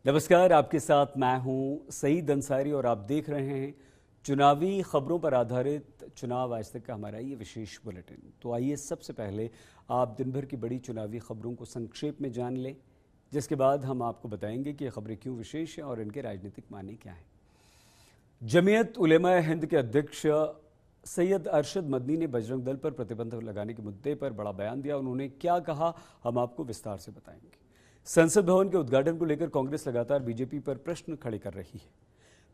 नमस्कार, आपके साथ मैं हूं सईद अंसारी और आप देख रहे हैं चुनावी खबरों पर आधारित चुनाव आज तक का हमारा ये विशेष बुलेटिन। तो आइए सबसे पहले आप दिन भर की बड़ी चुनावी खबरों को संक्षेप में जान लें, जिसके बाद हम आपको बताएंगे कि ये खबरें क्यों विशेष हैं और इनके राजनीतिक मायने क्या हैं। जमीयत उलेमा हिंद के अध्यक्ष सैयद अरशद मदनी ने बजरंग दल पर प्रतिबंध लगाने के मुद्दे पर बड़ा बयान दिया। उन्होंने क्या कहा, हम आपको विस्तार से बताएंगे। संसद भवन के उद्घाटन को लेकर कांग्रेस लगातार बीजेपी पर प्रश्न खड़े कर रही है।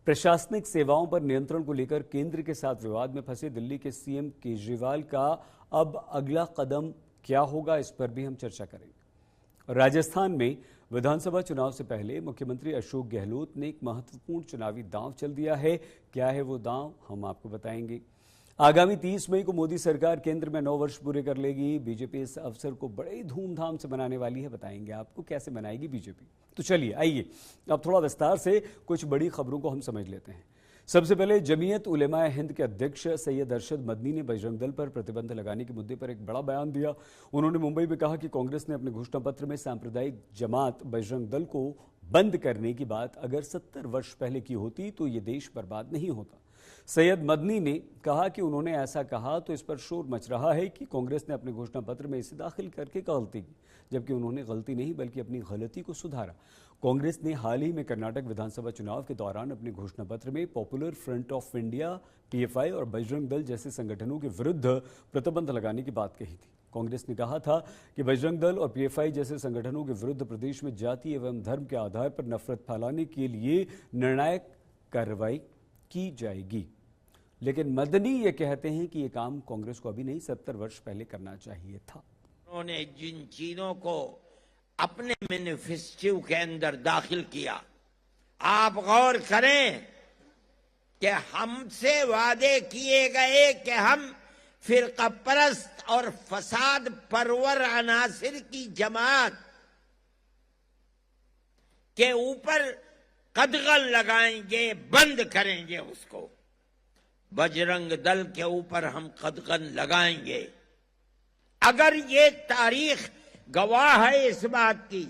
प्रशासनिक सेवाओं पर नियंत्रण को लेकर केंद्र के साथ विवाद में फंसे दिल्ली के सीएम केजरीवाल का अब अगला कदम क्या होगा, इस पर भी हम चर्चा करेंगे। राजस्थान में विधानसभा चुनाव से पहले मुख्यमंत्री अशोक गहलोत ने एक महत्वपूर्ण चुनावी दांव चल दिया है। क्या है वो दांव, हम आपको बताएंगे। आगामी 30 मई को मोदी सरकार केंद्र में 9 वर्ष पूरे कर लेगी। बीजेपी इस अवसर को बड़े धूमधाम से मनाने वाली है। बताएंगे आपको कैसे मनाएगी बीजेपी। तो चलिए आइए अब थोड़ा विस्तार से कुछ बड़ी खबरों को हम समझ लेते हैं। सबसे पहले जमीयत उलेमा हिंद के अध्यक्ष सैयद अरशद मदनी ने बजरंग दल पर प्रतिबंध लगाने के मुद्दे पर एक बड़ा बयान दिया। उन्होंने मुंबई में कहा कि कांग्रेस ने अपने घोषणा पत्र में सांप्रदायिक जमात बजरंग दल को बंद करने की बात अगर 70 वर्ष पहले की होती तो ये देश बर्बाद नहीं होता। सैयद मदनी ने कहा कि उन्होंने ऐसा कहा तो इस पर शोर मच रहा है कि कांग्रेस ने अपने घोषणा पत्र में इसे दाखिल करके गलती की, जबकि उन्होंने गलती नहीं बल्कि अपनी गलती को सुधारा। कांग्रेस ने हाल ही में कर्नाटक विधानसभा चुनाव के दौरान अपने घोषणा पत्र में popular front of India, PFI और बजरंग दल जैसे संगठनों के विरुद्ध प्रतिबंध लगाने की बात कही थी। कांग्रेस ने कहा था कि बजरंग दल और पीएफआई जैसे संगठनों के विरुद्ध प्रदेश में जाति एवं धर्म के आधार पर नफरत फैलाने के लिए निर्णायक कार्रवाई की जाएगी। लेकिन मदनी ये कहते हैं कि ये काम कांग्रेस को अभी नहीं 70 वर्ष पहले करना चाहिए था। उन्होंने जिन चीजों को अपने मैनिफेस्टो के अंदर दाखिल किया, आप गौर करें कि हमसे वादे किए गए कि हम फिरका परस्त और फसाद परवर अनासिर की जमात के ऊपर कदगन लगाएंगे, बंद करेंगे उसको। बजरंग दल के ऊपर हम कदगन लगाएंगे। अगर ये तारीख गवाह है इस बात की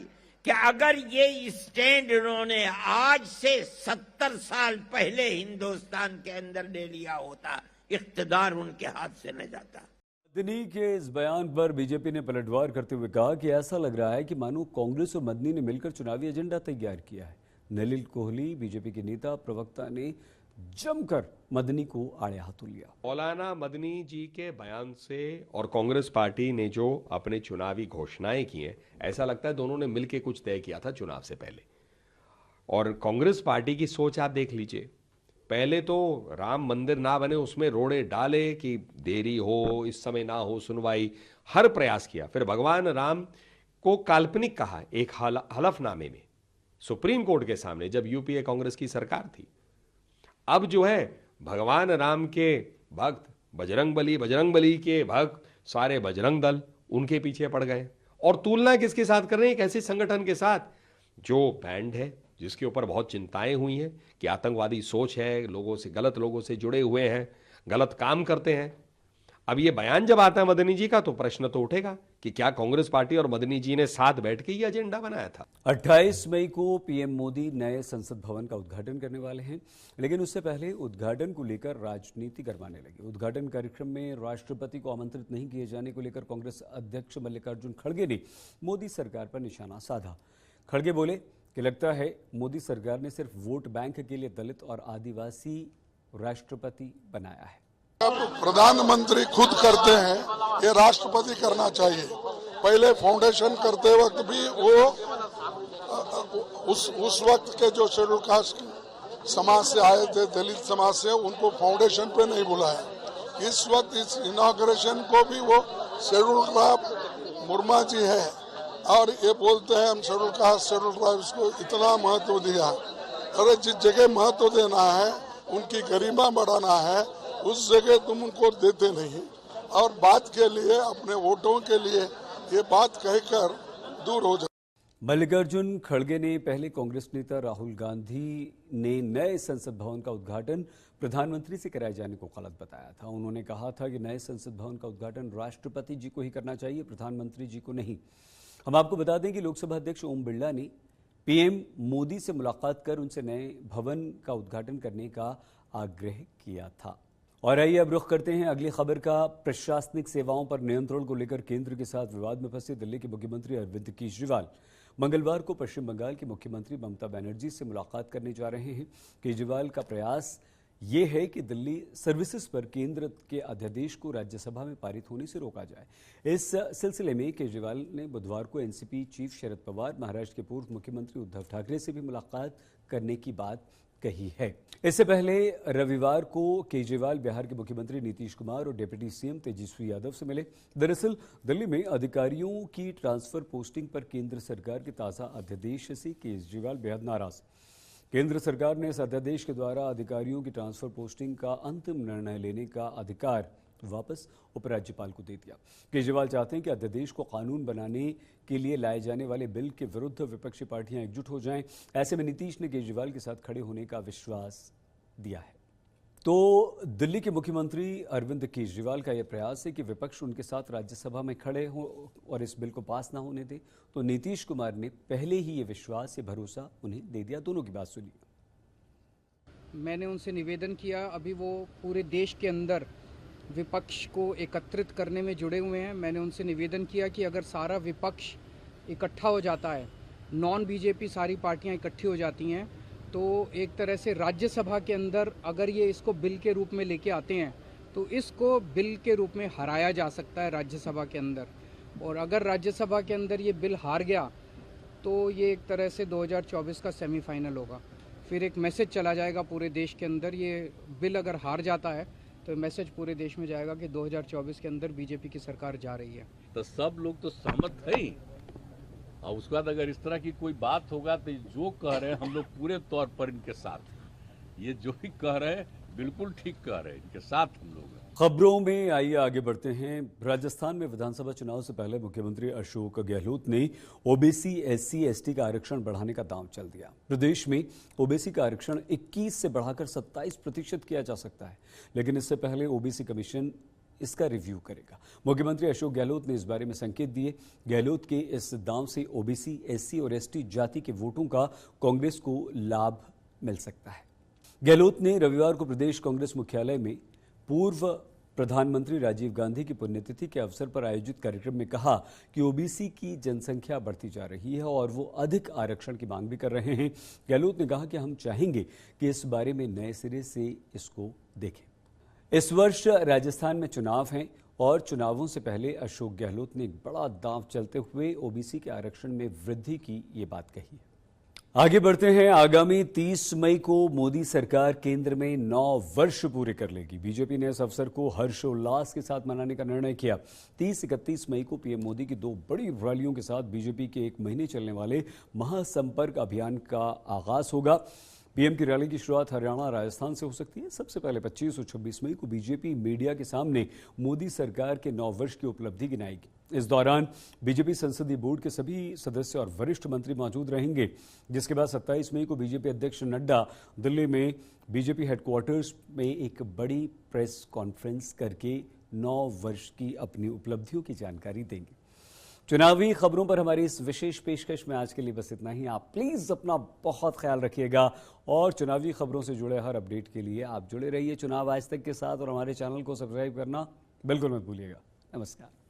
कि अगर ये स्टैंड उन्होंने आज से 70 साल पहले हिंदुस्तान के अंदर ले लिया होता, इख्तिदार उनके हाथ से न जाता। मदनी के इस बयान पर बीजेपी ने पलटवार करते हुए कहा कि ऐसा लग रहा है कि मानो कांग्रेस और मदनी ने मिलकर चुनावी एजेंडा तैयार किया है। नलिन कोहली बीजेपी के नेता प्रवक्ता ने जमकर मदनी को आड़े हाथों लिया। मौलाना मदनी जी के बयान से और कांग्रेस पार्टी ने जो अपने चुनावी घोषणाएं की हैं, ऐसा लगता है दोनों ने मिलकर कुछ तय किया था चुनाव से पहले। और कांग्रेस पार्टी की सोच आप देख लीजिए, पहले तो राम मंदिर ना बने उसमें रोड़े डाले कि देरी हो, इस समय ना हो सुनवाई, हर प्रयास किया। फिर भगवान राम को काल्पनिक कहा एक हलफनामे में सुप्रीम कोर्ट के सामने, जब यूपीए कांग्रेस की सरकार थी। अब जो है भगवान राम के भक्त बजरंग बली के भक्त सारे बजरंग दल उनके पीछे पड़ गए। और तुलना किसके साथ कर रहे हैं? एक ऐसे संगठन के साथ जो बैंड है, जिसके ऊपर बहुत चिंताएं हुई हैं कि आतंकवादी सोच है, लोगों से गलत लोगों से जुड़े हुए हैं, गलत काम करते हैं। अब ये बयान जब आता है मदनी जी का, तो प्रश्न तो उठेगा कि क्या कांग्रेस पार्टी और मदनी जी ने साथ बैठ के ये एजेंडा बनाया था। 28 मई को पीएम मोदी नए संसद भवन का उद्घाटन करने वाले हैं, लेकिन उससे पहले उद्घाटन को लेकर राजनीति गरमाने लगी। उद्घाटन कार्यक्रम में राष्ट्रपति को आमंत्रित नहीं किए जाने को लेकर कांग्रेस अध्यक्ष मल्लिकार्जुन खड़गे ने मोदी सरकार पर निशाना साधा। खड़गे बोले कि लगता है मोदी सरकार ने सिर्फ वोट बैंक के लिए दलित और आदिवासी राष्ट्रपति बनाया है। प्रधानमंत्री खुद करते हैं, ये राष्ट्रपति करना चाहिए। पहले फाउंडेशन करते वक्त भी वो उस वक्त के जो शेड्यूल कास्ट समाज से आए थे, दलित समाज से, उनको फाउंडेशन पे नहीं बुलाया। इस वक्त इस इनॉग्रेशन को भी वो शेड्यूल ट्राइब मुर्मा जी है और ये बोलते हैं हम शेड्यूल कास्ट शेड्यूल ट्राइब्स को इतना महत्व दिया। अरे जिस जगह महत्व देना है, उनकी गरिमा बढ़ाना है, उस जगह तुम उनको देते नहीं और बात के लिए, अपने वोटों के लिए ये बात कहकर दूर हो जाए। मल्लिकार्जुन खड़गे ने पहले कांग्रेस नेता राहुल गांधी ने नए संसद भवन का उद्घाटन प्रधानमंत्री से कराए जाने को गलत बताया था। उन्होंने कहा था कि नए संसद भवन का उद्घाटन राष्ट्रपति जी को ही करना चाहिए, प्रधानमंत्री जी को नहीं। हम आपको बता दें कि लोकसभा अध्यक्ष ओम बिरला ने पीएम मोदी से मुलाकात कर उनसे नए भवन का उद्घाटन करने का आग्रह किया था। और आइए अब रुख करते हैं अगली खबर का। प्रशासनिक सेवाओं पर नियंत्रण को लेकर केंद्र के साथ विवाद में फंसे दिल्ली के मुख्यमंत्री अरविंद केजरीवाल मंगलवार को पश्चिम बंगाल की मुख्यमंत्री ममता बनर्जी से मुलाकात करने जा रहे हैं। केजरीवाल का प्रयास ये है कि दिल्ली सर्विसेज पर केंद्र के अध्यादेश को राज्यसभा में पारित होने से रोका जाए। इस सिलसिले में केजरीवाल ने बुधवार को एनसीपी चीफ शरद पवार, महाराष्ट्र के पूर्व मुख्यमंत्री उद्धव ठाकरे से भी मुलाकात करने की बात कही है। इससे पहले रविवार को केजरीवाल बिहार के मुख्यमंत्री नीतीश कुमार और डिप्टी सीएम तेजस्वी यादव से मिले। दरअसल दिल्ली में अधिकारियों की ट्रांसफर पोस्टिंग पर केंद्र सरकार के ताज़ा अध्यादेश से केजरीवाल बेहद नाराज। केंद्र सरकार ने इस अध्यादेश के द्वारा अधिकारियों की ट्रांसफर पोस्टिंग का अंतिम निर्णय लेने का अधिकार वापस उपराज्यपाल को दे दिया। केजरीवाल चाहते हैं कि अध्यादेश को कानून बनाने के लिए लाए जाने वाले बिल के विरुद्ध विपक्षी पार्टियां एकजुट हो जाएं। ऐसे में नीतीश ने केजरीवाल के साथ खड़े होने का विश्वास दिया है। तो दिल्ली के मुख्यमंत्री अरविंद केजरीवाल का यह प्रयास है कि विपक्ष उनके साथ राज्यसभा में खड़े हों और इस बिल को पास ना होने दे। तो नीतीश कुमार ने पहले ही ये विश्वास, ये भरोसा उन्हें दे दिया। दोनों की बात सुनिए। मैंने उनसे निवेदन किया, अभी वो पूरे देश के अंदर विपक्ष को एकत्रित करने में जुड़े हुए हैं। मैंने उनसे निवेदन किया कि अगर सारा विपक्ष इकट्ठा हो जाता है, नॉन बीजेपी सारी पार्टियां इकट्ठी हो जाती हैं, तो एक तरह से राज्यसभा के अंदर अगर ये इसको बिल के रूप में लेके आते हैं तो इसको बिल के रूप में हराया जा सकता है राज्यसभा के अंदर। और अगर राज्यसभा के अंदर ये बिल हार गया तो ये एक तरह से 2024 का सेमीफाइनल होगा। फिर एक मैसेज चला जाएगा पूरे देश के अंदर। ये बिल अगर हार जाता है तो मैसेज पूरे देश में जाएगा कि 2024 के अंदर बीजेपी की सरकार जा रही है। तो सब लोग तो सहमत है ही, और उसके बाद अगर इस तरह की कोई बात होगा तो जो कह रहे हैं हम लोग पूरे तौर पर इनके साथ, ये जो भी कह रहे हैं बिल्कुल ठीक कह रहे हैं, इनके साथ हम लोग हैं। खबरों में आइए आगे बढ़ते हैं। राजस्थान में विधानसभा चुनाव से पहले मुख्यमंत्री अशोक गहलोत ने ओबीसी, एससी, एसटी का आरक्षण बढ़ाने का दांव चल दिया। प्रदेश में ओबीसी का आरक्षण 21 से बढ़ाकर 27% किया जा सकता है, लेकिन इससे पहले ओबीसी कमीशन इसका रिव्यू करेगा। मुख्यमंत्री अशोक गहलोत ने इस बारे में संकेत दिए। गहलोत के इस दांव से ओबीसी, एससी और एसटी जाति के वोटों का कांग्रेस को लाभ मिल सकता है। गहलोत ने रविवार को प्रदेश कांग्रेस मुख्यालय में पूर्व प्रधानमंत्री राजीव गांधी की पुण्यतिथि के अवसर पर आयोजित कार्यक्रम में कहा कि ओबीसी की जनसंख्या बढ़ती जा रही है और वो अधिक आरक्षण की मांग भी कर रहे हैं। गहलोत ने कहा कि हम चाहेंगे कि इस बारे में नए सिरे से इसको देखें। इस वर्ष राजस्थान में चुनाव हैं और चुनावों से पहले अशोक गहलोत ने एक बड़ा दांव चलते हुए ओबीसी के आरक्षण में वृद्धि की ये बात कही है। आगे बढ़ते हैं। आगामी 30 मई को मोदी सरकार केंद्र में 9 वर्ष पूरे कर लेगी। बीजेपी ने इस अवसर को हर्षोल्लास के साथ मनाने का निर्णय किया। 30-31 मई को पीएम मोदी की 2 बड़ी रैलियों के साथ बीजेपी के 1 महीने चलने वाले महासंपर्क अभियान का आगाज होगा। पीएम की रैली की शुरुआत हरियाणा, राजस्थान से हो सकती है। सबसे पहले 25 और 26 मई को बीजेपी मीडिया के सामने मोदी सरकार के 9 वर्ष की उपलब्धि गिनाएगी। इस दौरान बीजेपी संसदीय बोर्ड के सभी सदस्य और वरिष्ठ मंत्री मौजूद रहेंगे, जिसके बाद 27 मई को बीजेपी अध्यक्ष नड्डा दिल्ली में बीजेपी हेडक्वार्टर्स में एक बड़ी प्रेस कॉन्फ्रेंस करके 9 वर्ष की अपनी उपलब्धियों की जानकारी देंगे। चुनावी खबरों पर हमारी इस विशेष पेशकश में आज के लिए बस इतना ही। आप प्लीज अपना बहुत ख्याल रखिएगा और चुनावी खबरों से जुड़े हर अपडेट के लिए आप जुड़े रहिए चुनाव आज तक के साथ और हमारे चैनल को सब्सक्राइब करना बिल्कुल मत भूलिएगा। नमस्कार।